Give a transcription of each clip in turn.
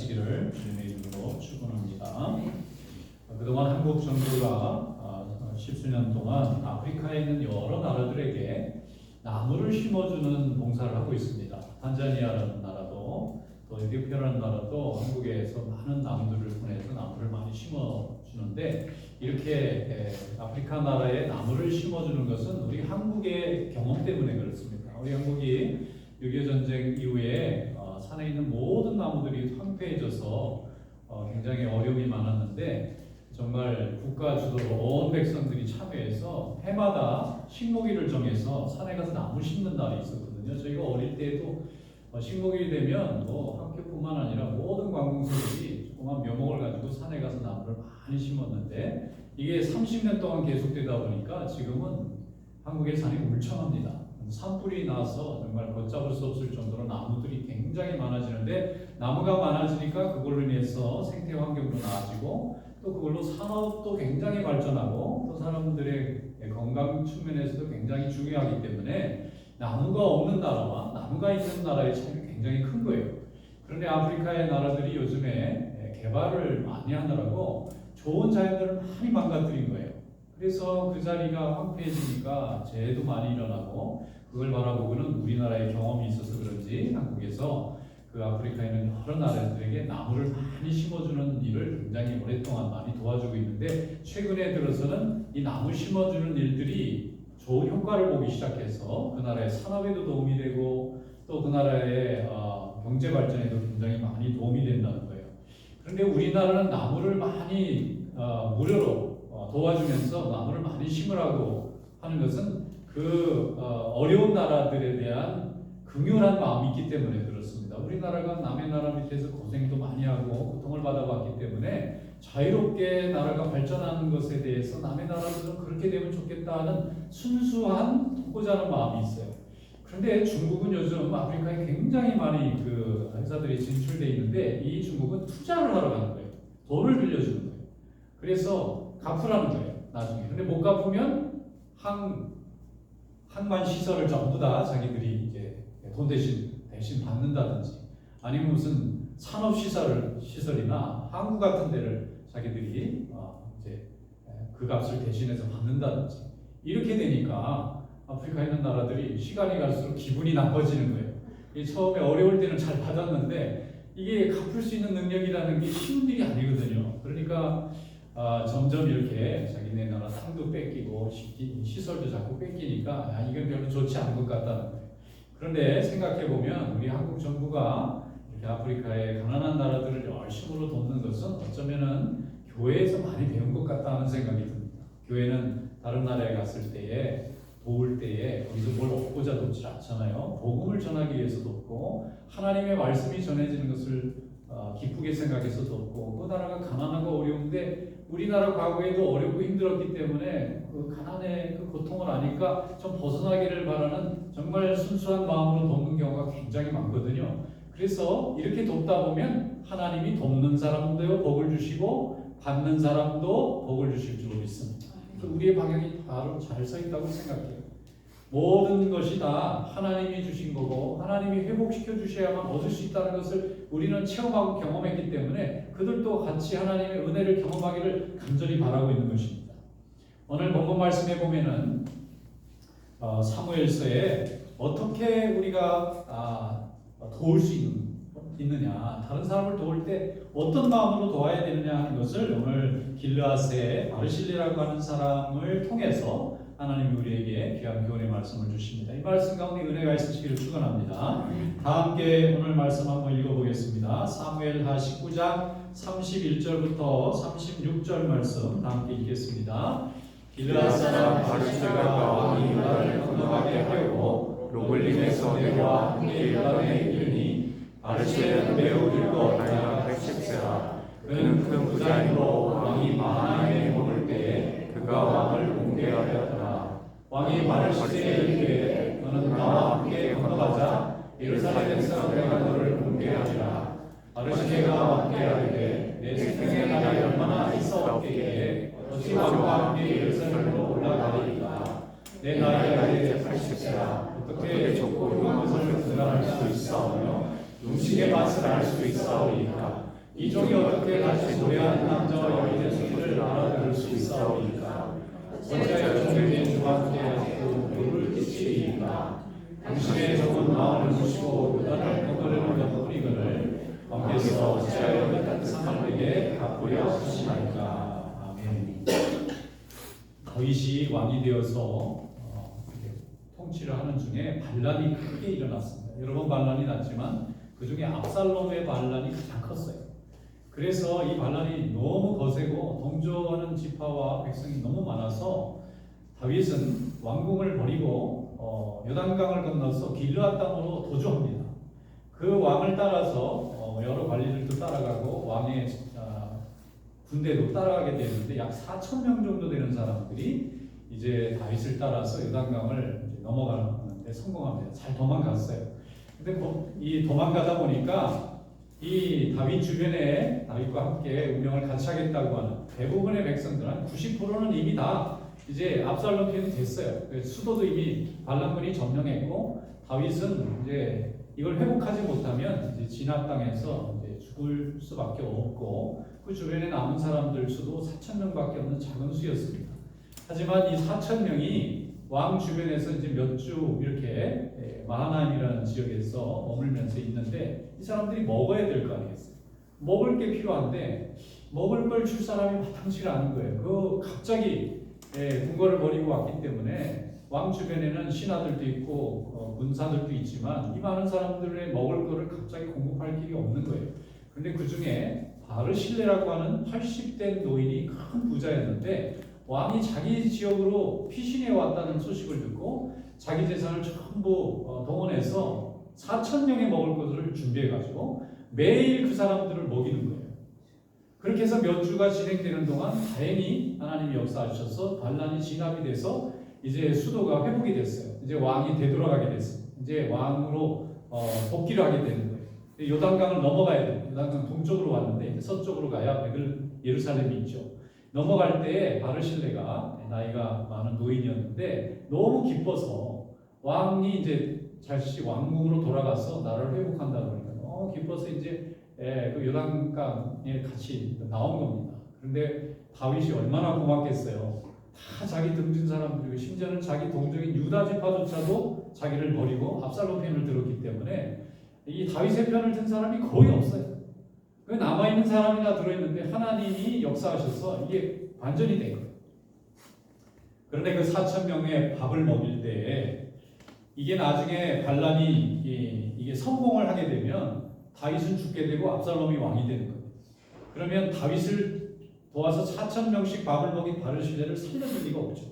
하시기를 주님의 이름으로 축원합니다. 그동안 한국 정부가 십수년 동안 아프리카에 있는 여러 나라들에게 나무를 심어주는 봉사를 하고 있습니다. 탄자니아라는 나라도 또 에티오피아라는 나라도 한국에서 많은 나무들을 보내서 나무를 많이 심어주는데, 이렇게 아프리카 나라에 나무를 심어주는 것은 우리 한국의 경험 때문에 그렇습니다. 우리 한국이 6.25 전쟁 이후에 산에 있는 모든 나무들이 황폐해져서 굉장히 어려움이 많았는데, 정말 국가 주도로 온 백성들이 참여해서 해마다 식목일을 정해서 산에 가서 나무 심는 날이 있었거든요. 저희가 어릴 때에도 식목일이 되면 학교뿐만 아니라 모든 관공서들이 조그만 묘목을 가지고 산에 가서 나무를 많이 심었는데, 이게 30년 동안 계속되다 보니까 지금은 한국의 산이 울창합니다. 산불이 나서 정말 걷잡을 수 없을 정도로 나무들이 굉장히 많아지는데, 나무가 많아지니까 그걸로 인해서 생태 환경도 나아지고 또 그걸로 산업도 굉장히 발전하고 또 사람들의 건강 측면에서도 굉장히 중요하기 때문에 나무가 없는 나라와 나무가 있는 나라의 차이가 굉장히 큰 거예요. 그런데 아프리카의 나라들이 요즘에 개발을 많이 하느라고 좋은 자연들을 많이 망가뜨린 거예요. 그래서 그 자리가 황폐해지니까 재해도 많이 일어나고, 그걸 바라보고는 우리나라의 경험이 있어서 그런지 한국에서 그 아프리카에 있는 여러 나라들에게 나무를 많이 심어주는 일을 굉장히 오랫동안 많이 도와주고 있는데, 최근에 들어서는 이 나무 심어주는 일들이 좋은 효과를 보기 시작해서 그 나라의 산업에도 도움이 되고 또 그 나라의 경제 발전에도 굉장히 많이 도움이 된다는 거예요. 그런데 우리나라는 나무를 많이 무료로 도와주면서 나무를 많이 심으라고 하는 것은 그 어려운 나라들에 대한 긍휼한 마음이 있기 때문에 그렇습니다. 우리나라가 남의 나라 밑에서 고생도 많이 하고 고통을 받아봤기 때문에 자유롭게 나라가 발전하는 것에 대해서 남의 나라들은 그렇게 되면 좋겠다 하는 순수한 돕고자 하는 마음이 있어요. 그런데 중국은 요즘 아프리카에 굉장히 많이 그 회사들이 진출되어 있는데, 이 중국은 투자를 하러 가는 거예요. 돈을 빌려주는 거예요. 그래서 갚으라는 거예요, 나중에. 근데 못 갚으면 항만 시설을 전부 다 자기들이 이제 돈 대신 받는다든지, 아니면 무슨 산업 시설이나 항구 같은 데를 자기들이 이제 그 값을 대신해서 받는다든지, 이렇게 되니까 아프리카에 있는 나라들이 시간이 갈수록 기분이 나빠지는 거예요. 처음에 어려울 때는 잘 받았는데 이게 갚을 수 있는 능력이라는 게 쉬운 일이 아니거든요. 그러니까 점점 이렇게 자기네 나라 땅도 뺏기고 시설도 자꾸 뺏기니까 이건 별로 좋지 않은 것 같다는 거예요. 그런데 생각해보면 우리 한국 정부가 이렇게 아프리카의 가난한 나라들을 열심으로 돕는 것은 어쩌면은 교회에서 많이 배운 것 같다는 생각이 듭니다. 교회는 다른 나라에 갔을 때에 도울 때에 거기서 뭘 얻고자 돕지 않잖아요. 복음을 전하기 위해서 돕고 하나님의 말씀이 전해지는 것을 기쁘게 생각해서 돕고, 그 나라가 가난하고 어려운데 우리나라 과거에도 어렵고 힘들었기 때문에 그 가난의 그 고통을 아니까 좀 벗어나기를 바라는 정말 순수한 마음으로 돕는 경우가 굉장히 많거든요. 그래서 이렇게 돕다 보면 하나님이 돕는 사람도 복을 주시고 받는 사람도 복을 주실 줄 믿습니다. 우리의 방향이 바로 잘 서 있다고 생각해요. 모든 것이 다 하나님이 주신 거고 하나님이 회복시켜 주셔야만 얻을 수 있다는 것을 우리는 체험하고 경험했기 때문에 그들도 같이 하나님의 은혜를 경험하기를 간절히 바라고 있는 것입니다. 오늘 본문 말씀에 보면은 사무엘서에 어떻게 우리가 도울 수 있느냐, 다른 사람을 도울 때 어떤 마음으로 도와야 되느냐 하는 것을 오늘 길르앗의 바르실레라고 하는 사람을 통해서 하나님이 우리에게 귀한 교훈의 말씀을 주십니다. 이 말씀 가운데 은혜가 있으시기를 축원합니다. 다 함께 오늘 말씀 한번 읽어보겠습니다. 사무엘하 19장 31절부터 36절 말씀 다 함께 읽겠습니다. 길르앗 사람 바르실레가 왕이 유다를 건너가게 하려고 로글림에서 내려와 함께 요단에 이르니, 바르실레는 매우 늙어 나이가 110세라. 그는 큰 부자이므로 왕이 마하나임에 머물 때에 그가 왕을 옹대하였더라. 왕이 바르실레에게 이르되 너는 나와 함께 건너가자. 예루살렘에서 내가 너를 옹대하리라. 바르실레가 왕께 하되 내 생명의 날이 얼마나 있어 없기에 어찌 왕과 함께 예루살렘으로 올라가리이까. 내 나이가 이제 80세라. 어떻게 좁고 흉한 것을 드러낼 수 있사오며 음식의 맛을 알 수 있사오리이까. 이종이 어떻게 다시 노래하는 남자와 여인의 소리를 알아들을 수 있사오리까? 어찌하여 종에게 주와 함께하시고 물을 끼치리이까? 당신의 적은 마음을 보시고 요단을 거거리는 옆구리거늘 왕께서 어찌하여 이 같은 사람에게 갚으려 하시나이까? 아멘. 다윗이 왕이 되어서 통치를 하는 중에 반란이 크게 일어났습니다. 여러 번 반란이 났지만 그 중에 압살롬의 반란이 가장 컸어요. 그래서 이 반란이 너무 거세고 동조하는 지파와 백성이 너무 많아서 다윗은 왕궁을 버리고 요단강을 건너서 길르앗 땅으로 도주합니다. 그 왕을 따라서 여러 관리들도 따라가고 왕의 군대도 따라가게 되는데 약 4,000명 정도 되는 사람들이 이제 다윗을 따라서 요단강을 넘어가는데 성공합니다. 잘 도망갔어요. 근데 이 도망가다 보니까 이 다윗 주변에 다윗과 함께 운명을 같이 하겠다고 하는 대부분의 백성들 한 90%는 이미 다 이제 압살롬 편이 됐어요. 수도도 이미 반란군이 점령했고 다윗은 이제 이걸 회복하지 못하면 이제 진압 땅에서 이제 죽을 수밖에 없고 그 주변에 남은 사람들 수도 4,000명밖에 없는 작은 수였습니다. 하지만 이 4,000명이 왕 주변에서 이제 몇 주 이렇게 마하나임이라는 지역에서 머물면서 있는데 이 사람들이 먹어야 될 거 아니겠어요? 먹을 게 필요한데 먹을 걸 줄 사람이 마땅치 않은 거예요. 그 갑자기 궁궐을 버리고 왔기 때문에 왕 주변에는 신하들도 있고 문사들도 있지만 이 많은 사람들의 먹을 거를 갑자기 공급할 길이 없는 거예요. 그런데 그 중에 바르실레라고 하는 80대 노인이 큰 부자였는데 왕이 자기 지역으로 피신해 왔다는 소식을 듣고 자기 재산을 전부 동원해서 4,000명의 먹을 것을 준비해가지고 매일 그 사람들을 먹이는 거예요. 그렇게 해서 몇 주가 진행되는 동안 다행히 하나님이 역사하셔서 반란이 진압이 돼서 이제 수도가 회복이 됐어요. 이제 왕이 되돌아가게 됐어요. 이제 왕으로 복귀를 하게 되는 거예요. 요단강을 넘어가야 돼요. 요단강 동쪽으로 왔는데 서쪽으로 가야 예루살렘이 있죠. 넘어갈 때에 바르실레가 나이가 많은 노인이었는데 너무 기뻐서 왕이 이제 다시 왕궁으로 돌아가서 나라를 회복한다고 그러니까 너무 기뻐서 이제 그 요단강에 같이 나온 겁니다. 그런데 다윗이 얼마나 고맙겠어요. 다 자기 등진 사람들이고 심지어는 자기 동족인 유다 지파조차도 자기를 버리고 압살롬 편을 들었기 때문에 이 다윗의 편을 든 사람이 거의 없어요. 남아있는 사람이나 들어있는데 하나님이 역사하셔서 이게 반전이 된 거예요. 그런데 그 4,000명의 밥을 먹일 때 이게 나중에 반란이 이게 성공을 하게 되면 다윗은 죽게 되고 압살롬이 왕이 되는 거예요. 그러면 다윗을 도와서 4,000명씩 밥을 먹인 바르실레를 살려줄 리가 없죠.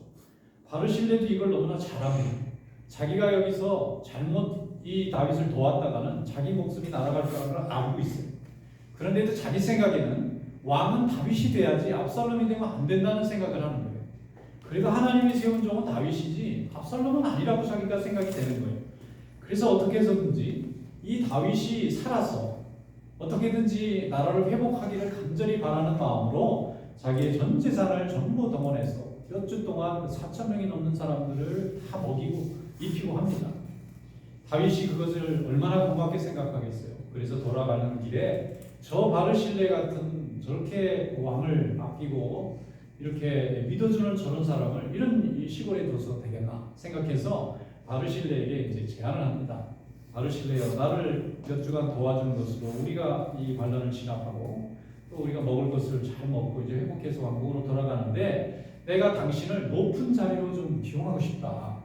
바르실레도 이걸 너무나 잘합니다. 자기가 여기서 잘못 이 다윗을 도왔다가는 자기 목숨이 날아갈 거라는 걸 알고 있어요. 그런데도 자기 생각에는 왕은 다윗이 돼야지 압살롬이 되면 안 된다는 생각을 하는 거예요. 그래도 하나님이 세운 종은 다윗이지 압살롬은 아니라고 자기가 생각이 되는 거예요. 그래서 어떻게 해서든지 이 다윗이 살아서 어떻게든지 나라를 회복하기를 간절히 바라는 마음으로 자기의 전 재산을 전부 동원해서 몇 주 동안 4,000명이 넘는 사람들을 다 먹이고 입히고 합니다. 다윗이 그것을 얼마나 고맙게 생각하겠어요. 그래서 돌아가는 길에 저 바르실레 같은 저렇게 왕을 아끼고 이렇게 믿어주는 저런 사람을 이런 시골에 둬서 되겠나 생각해서 바르실레에게 이제 제안을 합니다. 바르실레여, 나를 몇 주간 도와주는 것으로 우리가 이 반란을 진압하고 또 우리가 먹을 것을 잘 먹고 이제 회복해서 왕국으로 돌아가는데 내가 당신을 높은 자리로 좀 기용하고 싶다.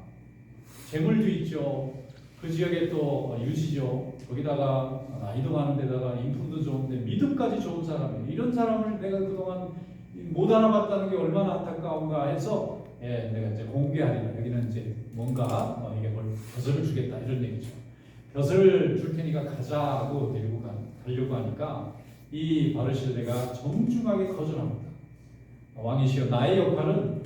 재물도 있죠. 그 지역에 또 유지죠. 거기다가 나이도 많은 데다가 인품도 좋은데 믿음까지 좋은 사람이에요. 이런 사람을 내가 그동안 못 알아봤다는 게 얼마나 안타까운가 해서 내가 이제 공개하리라. 여기는 이제 뭔가 이게 뭘 벼슬을 주겠다 이런 얘기죠. 벼슬을 줄 테니까 가자고 데리고 가려고 하니까 이 바르실레가 정중하게 거절합니다. 왕이시여, 나의 역할은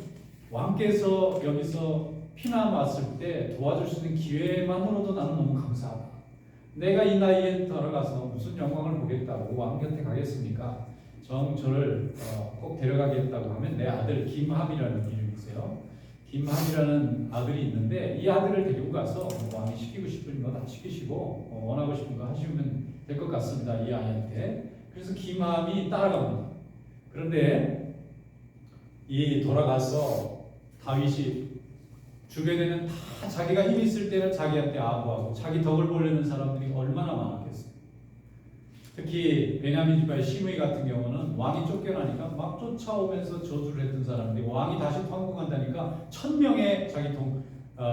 왕께서 여기서 피난 왔을 때 도와줄 수 있는 기회만으로도 나는 너무 감사하다. 내가 이 나이에 들어가서 무슨 영광을 보겠다고 왕 곁에 가겠습니까? 저를 꼭 데려가겠다고 하면 내 아들 김함이라는 이름이 있어요. 김함이라는 아들이 있는데 이 아들을 데리고 가서 왕이 시키고 싶은 거 다 시키시고 원하고 싶은 거 하시면 될 것 같습니다. 이 아이한테. 그래서 기맘이 따라갑니다. 그런데 이 돌아가서 다윗이 주변에는 다 자기가 힘 있을 때는 자기한테 아부하고 자기 덕을 보려는 사람들이 얼마나 많았겠어요. 특히 베냐민 지파의 시므이 같은 경우는 왕이 쫓겨나니까 막 쫓아오면서 저주를 했던 사람들이 왕이 다시 황궁한다니까 1000명의 자기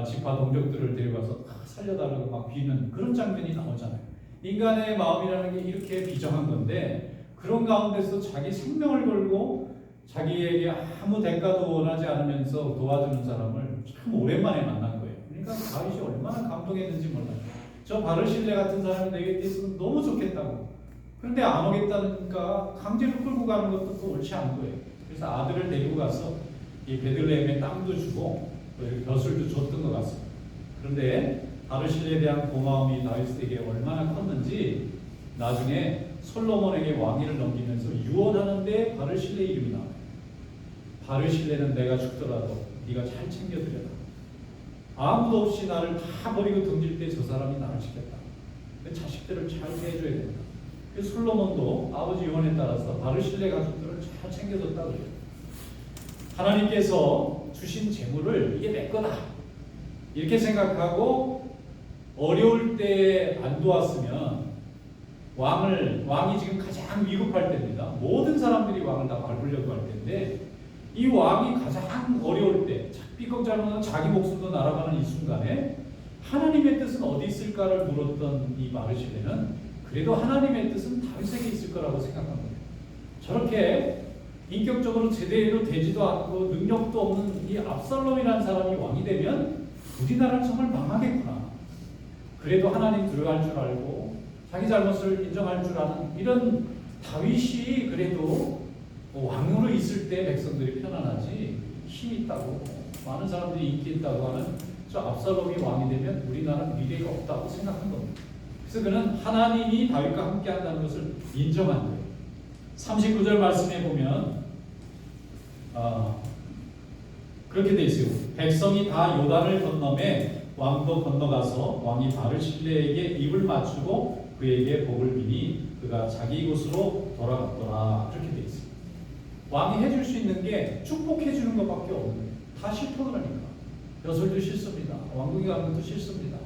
지파 동족들을 데려가서 살려달라고 막 비는 그런 장면이 나오잖아요. 인간의 마음이라는 게 이렇게 비정한 건데 그런 가운데서 자기 생명을 걸고 자기에게 아무 대가도 원하지 않으면서 도와주는 사람을 참 오랜만에 만난 거예요. 그러니까 다윗이 얼마나 감동했는지 몰라요. 저 바르실레 같은 사람이 내게 있으면 너무 좋겠다고. 그런데 안 오겠다니까 강제로 끌고 가는 것도 또 옳지 않은 거예요. 그래서 아들을 데리고 가서 이 베들레헴에 땅도 주고 벼슬도 줬던 것 같습니다. 그런데 바르실레에 대한 고마움이 다윗에게 얼마나 컸는지 나중에 솔로몬에게 왕위를 넘기면서 유언하는데 바르실레 이름이 나와요. 바르실레는 내가 죽더라도 네가 잘 챙겨드려라. 아무도 없이 나를 다 버리고 던질 때 저 사람이 나를 지켰다. 자식들을 잘 대해줘야 된다. 그래서 솔로몬도 아버지 유언에 따라서 바르실레 가족들을 잘 챙겨줬다고 해요. 하나님께서 주신 재물을 이게 내 거다 이렇게 생각하고 어려울 때 안 도왔으면 왕이 지금 가장 위급할 때입니다. 모든 사람들이 왕을 다 밟으려고 할 때인데 이 왕이 가장 어려울 때 삐걱 잘못하면 자기 목숨도 날아가는 이 순간에 하나님의 뜻은 어디 있을까를 물었던 이 바르실레는 그래도 하나님의 뜻은 다윗에게 있을 거라고 생각한 거예요. 저렇게 인격적으로 제대로 되지도 않고 능력도 없는 이 압살롬이라는 사람이 왕이 되면 우리나라는 정말 망하겠구나. 그래도 하나님 두려워할 줄 알고 자기 잘못을 인정할 줄 아는 이런 다윗이 그래도 왕으로 있을 때 백성들이 편안하지 힘 있다고 많은 사람들이 인기 있다고 하는 저 압살롬이 왕이 되면 우리나라는 미래가 없다고 생각한 겁니다. 그래서 그는 하나님이 다윗과 함께 한다는 것을 인정한 거예요. 39절 말씀에 보면 그렇게 돼 있어요. 백성이 다 요단을 건너매 왕도 건너가서 왕이 바르실레에게 입을 맞추고 그에게 복을 비니 그가 자기 곳으로 돌아갔더라. 그렇게 돼 있어요. 왕이 해줄 수 있는 게 축복해 주는 것밖에 없는 거예요. 다 싫다 그러니까. 벼슬도 싫습니다. 왕궁에 가는 것도 싫습니다.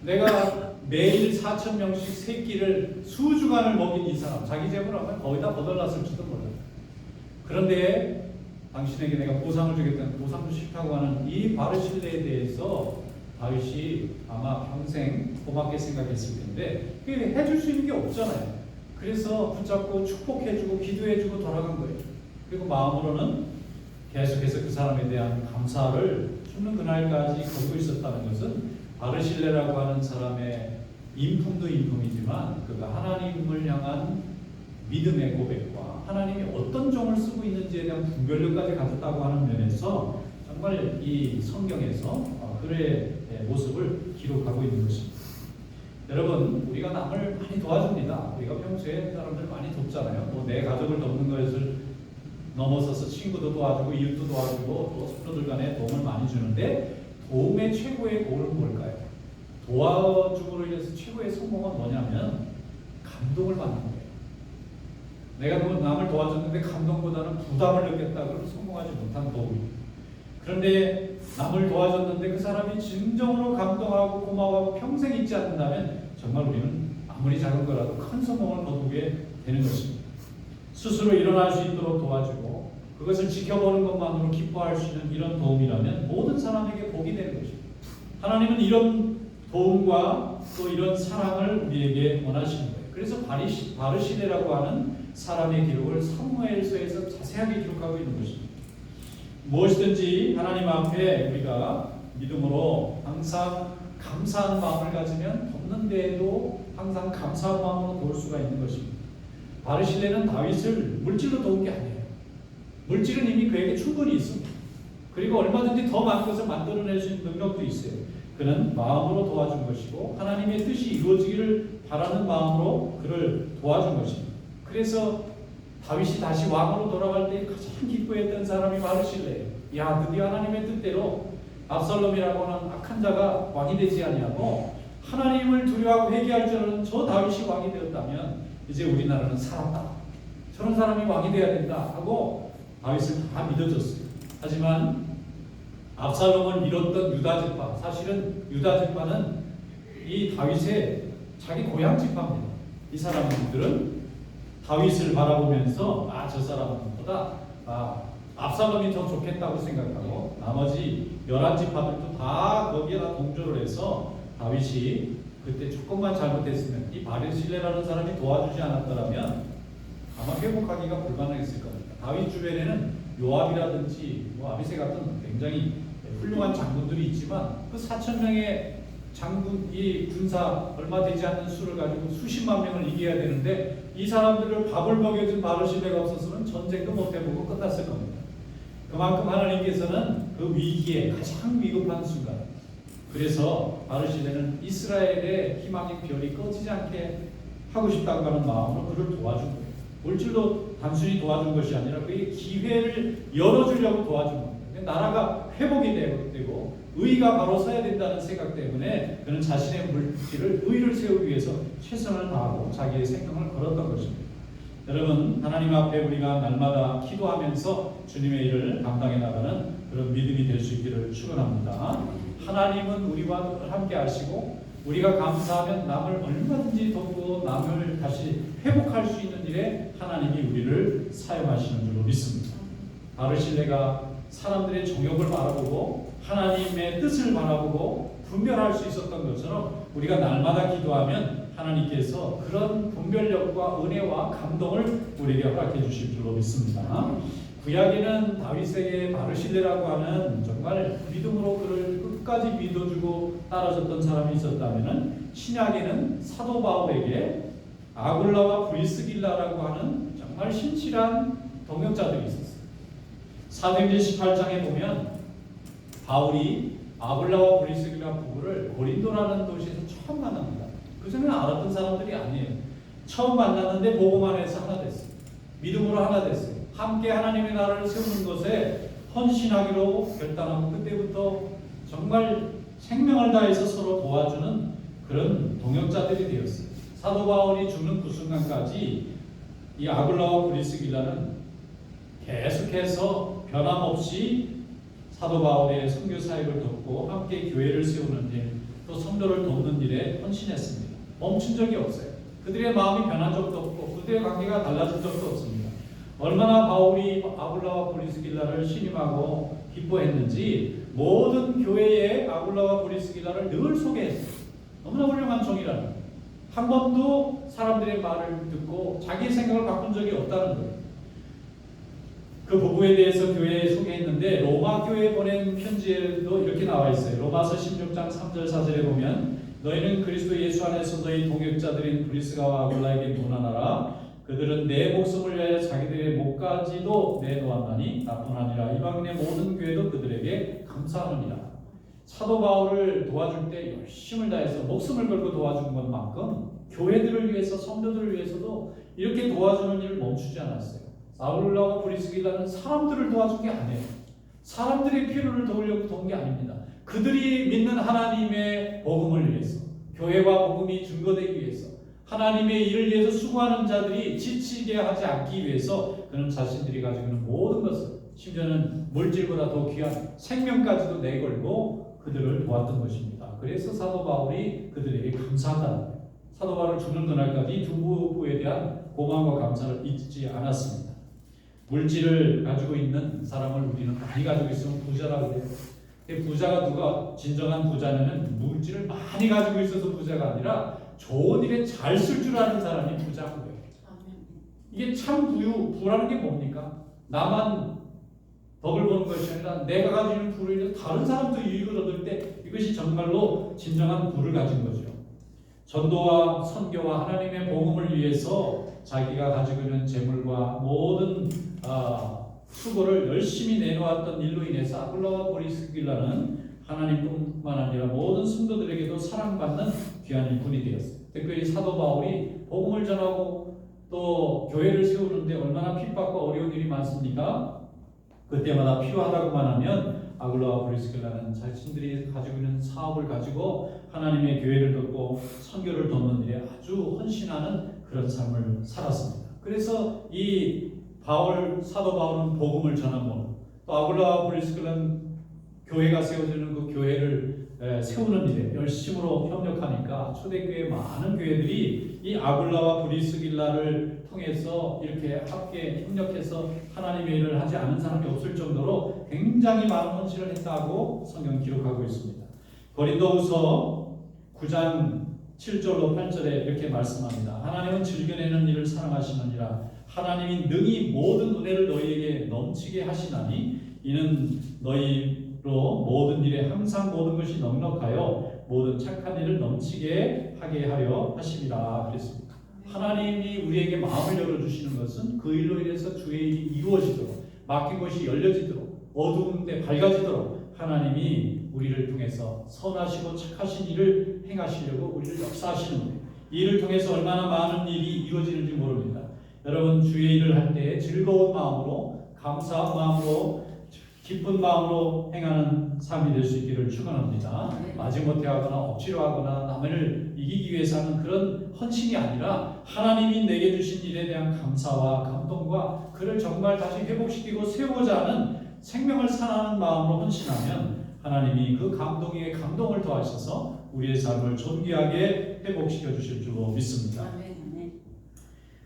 내가 매일 4,000명씩 새끼를 수주간을 먹인 이 사람 자기 재물 하면 거의 다 거덜났을지도 몰라요. 그런데 당신에게 내가 보상을 주겠다는 보상도 싫다고 하는 이 바르실레에 대해서 다윗이 아마 평생 고맙게 생각했을 텐데 그게 해줄 수 있는 게 없잖아요. 그래서 붙잡고 축복해주고 기도해주고 돌아간 거예요. 그리고 마음으로는 계속해서 그 사람에 대한 감사를 죽는 그날까지 걷고 있었다는 것은 바르실레라고 하는 사람의 인품도 인품이지만 그가 하나님을 향한 믿음의 고백과 하나님이 어떤 종을 쓰고 있는지에 대한 분별력까지 가졌다고 하는 면에서 정말 이 성경에서 그의 모습을 기록하고 있는 것입니다. 여러분, 우리가 남을 많이 도와줍니다. 우리가 평소에 사람들 많이 돕잖아요. 뭐 내 가족을 돕는 것을 넘어서서 친구도 도와주고 이웃도 도와주고 또 서로들 간에 도움을 많이 주는데 도움의 최고의 골은 뭘까요? 도와줌으로 인해서 최고의 성공은 뭐냐면 감동을 받는 거예요. 내가 남을 도와줬는데 감동보다는 부담을 느꼈다 그러면 성공하지 못한 도움입니다. 그런데 남을 도와줬는데 그 사람이 진정으로 감동하고 고마워하고 평생 잊지 않는다면 정말 우리는 아무리 작은 거라도 큰 성공을 거두게 되는 것입니다. 스스로 일어날 수 있도록 도와주고 그것을 지켜보는 것만으로 기뻐할 수 있는 이런 도움이라면 모든 사람에게 복이 되는 것입니다. 하나님은 이런 도움과 또 이런 사랑을 우리에게 원하시는 거예요. 그래서 바르실레라고 하는 사람의 기록을 사무엘서에서 자세하게 기록하고 있는 것입니다. 무엇이든지 하나님 앞에 우리가 믿음으로 항상 감사한 마음을 가지면 돕는 데에도 항상 감사한 마음으로 도울 수가 있는 것입니다. 바르실레는 다윗을 물질로 도운 게 아니에요. 물질은 이미 그에게 충분히 있습니다. 그리고 얼마든지 더 많은 것을 만들어낼 수 있는 능력도 있어요. 그는 마음으로 도와준 것이고 하나님의 뜻이 이루어지기를 바라는 마음으로 그를 도와준 것입니다. 그래서 다윗이 다시 왕으로 돌아갈 때 가장 기뻐했던 사람이 바르실레예요. 야, 드디어 하나님의 뜻대로 압살롬이라고 하는 악한 자가 왕이 되지 아니하고 하나님을 두려워하고 회개할 줄 아는 저 다윗이 왕이 되었다면 이제 우리나라는 살았다. 저런 사람이 왕이 되어야 된다 하고 다윗을 다 믿어줬어요. 하지만 압살롬을 밀었던 유다 지파, 사실은 유다 지파는 이 다윗의 자기 고향 지파입니다. 이 사람들은 다윗을 바라보면서 저 사람보다 압살롬이 더 좋겠다고 생각하고 나머지 11지파들도 다 거기에다 동조를 해서 다윗이 그때 조금만 잘못했으면 이 바르실레라는 사람이 도와주지 않았더라면 아마 회복하기가 불가능했을 겁니다. 다윗 주변에는 요압이라든지 아비새 같은 굉장히 훌륭한 장군들이 있지만 그 4,000명의 장군, 이 군사 얼마 되지 않는 수를 가지고 수십만 명을 이겨야 되는데 이 사람들을 밥을 먹여준 바르실레가 없었으면 전쟁도 못 해보고 끝났을 겁니다. 그만큼 하나님께서는 그 위기에 가장 위급한 순간, 그래서 바르실레는 이스라엘의 희망의 별이 꺼지지 않게 하고 싶다고 하는 마음으로 그를 도와준 거예요. 물질로 단순히 도와준 것이 아니라 그의 기회를 열어주려고 도와준 겁니다. 나라가 회복이 되고 의가 바로 서야 된다는 생각 때문에 그는 자신의 물질을 의를 세우기 위해서 최선을 다하고 자기의 생명을 걸었던 것입니다. 여러분, 하나님 앞에 우리가 날마다 기도하면서 주님의 일을 감당해 나가는 그런 믿음이 될 수 있기를 축원합니다. 하나님은 우리와 함께 하시고 우리가 감사하면 남을 얼마든지 돕고 남을 다시 회복할 수 있는 일에 하나님이 우리를 사용하시는 줄로 믿습니다. 바르실레가 사람들의 정욕을 바라보고 하나님의 뜻을 바라보고 분별할 수 있었던 것처럼 우리가 날마다 기도하면 하나님께서 그런 분별력과 은혜와 감동을 우리에게 허락해 주실 줄로 믿습니다. 구약에는 다윗에게 바르실레라고 하는 정말 믿음으로 그를 끝까지 믿어주고 따라줬던 사람이 있었다면 신약에는 사도 바울에게 아굴라와 브리스길라라고 하는 정말 신실한 동역자들이 있었어요. 사도행전 18장에 보면 바울이 아굴라와 브리스길라 부부를 고린도라는 도시에서 처음 만납니다. 그전에는 알았던 사람들이 아니에요. 처음 만났는데 복음 안에서 하나 됐어요. 믿음으로 하나 됐어요. 함께 하나님의 나라를 세우는 것에 헌신하기로 결단하고 그때부터 정말 생명을 다해서 서로 도와주는 그런 동역자들이 되었어요. 사도 바울이 죽는 그 순간까지 이 아굴라와 브리스길라는 계속해서 변함없이 사도 바울의 선교 사역을 돕고 함께 교회를 세우는 일, 또 성도를 돕는 일에 헌신했습니다. 멈춘 적이 없어요. 그들의 마음이 변한 적도 없고 그들의 관계가 달라진 적도 없습니다. 얼마나 바울이 아굴라와 브리스길라를 신임하고 기뻐했는지 모든 교회에 아굴라와 브리스길라를 늘 소개했어요. 너무나 훌륭한 종이라는 거예요. 한 번도 사람들의 말을 듣고 자기 생각을 바꾼 적이 없다는 거예요. 그 부부에 대해서 교회에 소개했는데 로마 교회에 보낸 편지에도 이렇게 나와 있어요. 로마서 16장 3절 4절에 보면 너희는 그리스도 예수 안에서 너희 동역자들인 브리스가와 아굴라에게 문안하라. 그들은 내 목숨을 위하여 자기들의 목까지도 내놓았나니 나뿐 아니라 이방인의 모든 교회도 그들에게 감사하느니라. 사도 바울을 도와줄 때 열심을 다해서 목숨을 걸고 도와준 것만큼 교회들을 위해서 성도들을 위해서도 이렇게 도와주는 일을 멈추지 않았어요. 아굴라와 브리스길라는 사람들을 도와준 게 아니에요. 사람들의 필요를 도우려고 도운 게 아닙니다. 그들이 믿는 하나님의 복음을 위해서, 교회와 복음이 증거되기 위해서, 하나님의 일을 위해서 수고하는 자들이 지치게 하지 않기 위해서 그는 자신들이 가지고 있는 모든 것을, 심지어는 물질보다 더 귀한 생명까지도 내걸고 그들을 도왔던 것입니다. 그래서 사도 바울이 그들에게 감사한다는 거예요. 사도 바울 죽는 그날까지 두 부부에 대한 고마움과 감사를 잊지 않았습니다. 물질을 가지고 있는 사람을 우리는 많이 가지고 있으면 부자라고 해요. 부자가 누가 진정한 부자냐면 물질을 많이 가지고 있어서 부자가 아니라 좋은 일에 잘 쓸 줄 아는 사람이 부자고요. 이게 참 부라는 게 뭡니까? 나만 덕을 보는 것이 아니라 내가 가지고 있는 부를 위해서 다른 사람도 유익을 얻을 때 이것이 정말로 진정한 부를 가진 거죠. 전도와 선교와 하나님의 복음을 위해서 자기가 가지고 있는 재물과 모든 수고를 열심히 내놓았던 일로 인해서 아굴라와 브리스길라는 하나님뿐만 아니라 모든 성도들에게도 사랑받는 귀한 일꾼이 되었어요. 특별히 사도 바울이 복음을 전하고 또 교회를 세우는데 얼마나 핍박과 어려운 일이 많습니까? 그때마다 필요하다고만 하면 아굴라와 브리스길라는 자신들이 가지고 있는 사업을 가지고 하나님의 교회를 돕고 선교를 돕는 일에 아주 헌신하는 그런 삶을 살았습니다. 그래서 이 사도 바울은 복음을 전하고 또 아굴라와 브리스길라는 교회가 세워지는 그 교회를 세우는 일에 열심으로 협력하니까 초대교회 많은 교회들이 이 아굴라와 브리스길라를 통해서 이렇게 함께 협력해서 하나님의 일을 하지 않은 사람이 없을 정도로 굉장히 많은 헌신을 했다고 성경 기록하고 있습니다. 고린도후서 9장 7절로 8절에 이렇게 말씀합니다. 하나님은 즐겨내는 일을 사랑하시느니라. 하나님이 능히 모든 은혜를 너희에게 넘치게 하시나니 이는 너희로 모든 일에 항상 모든 것이 넉넉하여 모든 착한 일을 넘치게 하게 하려 하심이라 그랬습니다. 하나님이 우리에게 마음을 열어주시는 것은 그 일로 인해서 주의 일이 이루어지도록, 막힌 것이 열려지도록, 어두운 데 밝아지도록 하나님이 우리를 통해서 선하시고 착하신 일을 행하시려고 우리를 역사하시는 거예요. 이 일을 통해서 얼마나 많은 일이 이루어지는지 모릅니다. 여러분 주의 일을 할 때 즐거운 마음으로, 감사한 마음으로, 기쁜 마음으로 행하는 삶이 될 수 있기를 축원합니다. 마지못해 하거나 억지로 하거나 남을 이기기 위해서 하는 그런 헌신이 아니라 하나님이 내게 주신 일에 대한 감사와 감동과 그를 정말 다시 회복시키고 세우고자 하는 생명을 사랑하는 마음으로 헌신하면 하나님이 그 감동에 감동을 더하셔서 우리의 삶을 존귀하게 회복시켜 주실 줄로 믿습니다.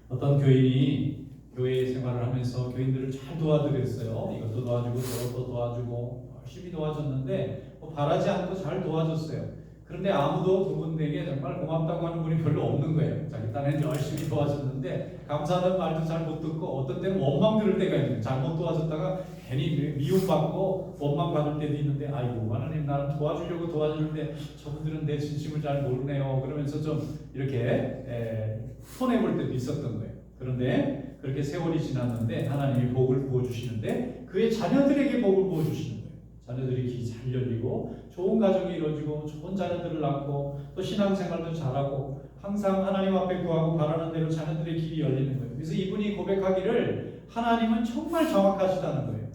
어떤 교인이 교회 생활을 하면서 교인들을 잘 도와드렸어요. 이것도 도와주고 저것도 도와주고 열심히 도와줬는데 바라지 않고 잘 도와줬어요. 그런데 아무도 그분에게 정말 고맙다고 하는 분이 별로 없는 거예요. 자기 딴에는 열심히 도와줬는데 감사하다는 말도 잘 못 듣고 어떤 때는 원망 들을 때가 있는 거예요. 잘못 도와줬다가 괜히 미움받고 원망받을 때도 있는데 아이고 하나님 나는 도와주려고 도와주는데 저분들은 내 진심을 잘 모르네요. 그러면서 좀 이렇게 손해볼 때도 있었던 거예요. 그런데 그렇게 세월이 지났는데 하나님이 복을 부어주시는데 그의 자녀들에게 복을 부어주시는 거예요. 자녀들이 길이 잘 열리고 좋은 가정이 이루어지고 좋은 자녀들을 낳고 또 신앙생활도 잘하고 항상 하나님 앞에 구하고 바라는 대로 자녀들의 길이 열리는 거예요. 그래서 이분이 고백하기를 하나님은 정말 정확하시다는 거예요.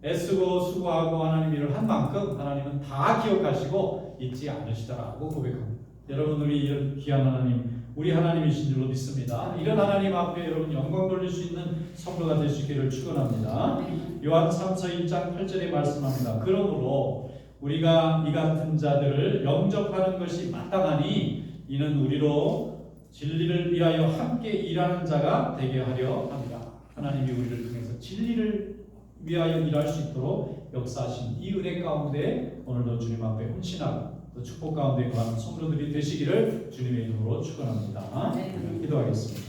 애쓰고 수고하고 하나님 일을 한 만큼 하나님은 다 기억하시고 잊지 않으시더라고 고백합니다. 여러분 우리 이런 귀한 하나님 우리 하나님이신 줄로 믿습니다. 이런 하나님 앞에 여러분 영광 돌릴 수 있는 성도가 될 수 있기를 축원합니다. 요한 3서 1장 8절에 말씀합니다. 그러므로 우리가 이 같은 자들을 영접하는 것이 마땅하니 이는 우리로 진리를 위하여 함께 일하는 자가 되게 하려 합니다. 하나님이 우리를 통해서 진리를 위하여 일할 수 있도록 역사하신 이 은혜 가운데 오늘도 주님 앞에 헌신하고 또 축복 가운데 거하는 성도들이 되시기를 주님의 이름으로 축원합니다. 기도하겠습니다.